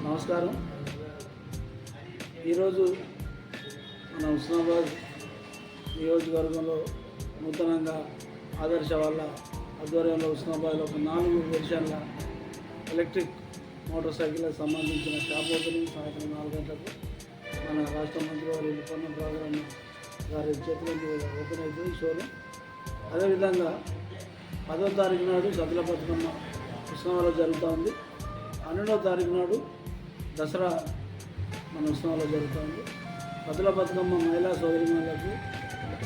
నమస్కారం. ఈరోజు మన హుస్నాబాద్ నియోజకవర్గంలో నూతనంగా ఆదర్శ వాళ్ళ ఆధ్వర్యంలో హుస్నాబాద్లో ఒక 4 వెర్షన్ల ఎలక్ట్రిక్ మోటార్ సైకిల్కి సంబంధించిన షాప్ ఓపెనింగ్ సాయంత్రం 4 గంటలకు మన రాష్ట్ర మంత్రి వారి పొన్నం ప్రోగ్రామ్ గారి చేతుల ఓపెన్ అవుతుంది షోరూమ్. అదేవిధంగా 10వ తారీఖు నాడు సద్దుల బతుకమ్మ హుస్నాబాద్లో జరుగుతూ ఉంది. 12వ తారీఖు నాడు దసరా మన హుస్నాబాద్లో జరుగుతుంది. సద్దుల బతుకమ్మ మహిళా సోదరిమణులకు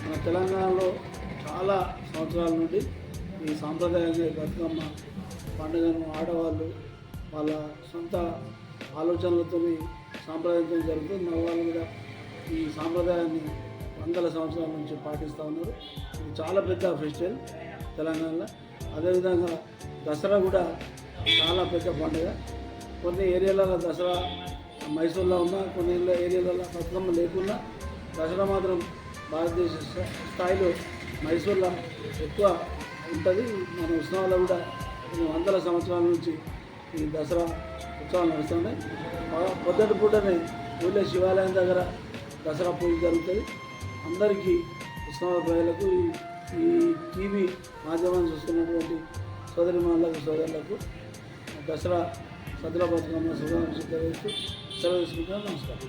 మన తెలంగాణలో చాలా సంవత్సరాల నుండి ఈ సాంప్రదాయంగా బతుకమ్మ పండుగను ఆడవాళ్ళు వాళ్ళ సొంత ఆలోచనలతో సాంప్రదాయంతో జరుగుతుంది. మగవాళ్ళు కూడా ఈ సాంప్రదాయాన్ని వందల సంవత్సరాల నుంచి పాటిస్తూ ఉన్నారు. ఇది చాలా పెద్ద ఫెస్టివల్ తెలంగాణలో. అదేవిధంగా దసరా కూడా చాలా పెద్ద పండుగ. కొన్ని ఏరియాలలో దసరా మైసూర్లో ఉన్న కొన్ని ఏరియాలలో బతుకమ్మ లేకున్నా దసరా మాత్రం భారతదేశ స్థాయిలో మైసూర్లో ఎక్కువ ఉంటుంది. మన ఉత్సవాల్లో కూడా కొన్ని వందల సంవత్సరాల నుంచి ఈ దసరా ఉత్సవాలు నడుస్తున్నాయి. పొద్దుటి పూటనే ఊళ్ళో శివాలయం దగ్గర దసరా పూజ జరుగుతుంది. అందరికీ ఉత్సవ ప్రజలకు ఈ టీవీ మాధ్యమాన్ని చూస్తున్నటువంటి సోదరిమణులకు సోదరులకు దసరా సద్దుల బతుకమ్మ శుభాకాంక్షలు తెలియజేస్తూ సెలవు తీసుకుంటున్నాను. నమస్కారం.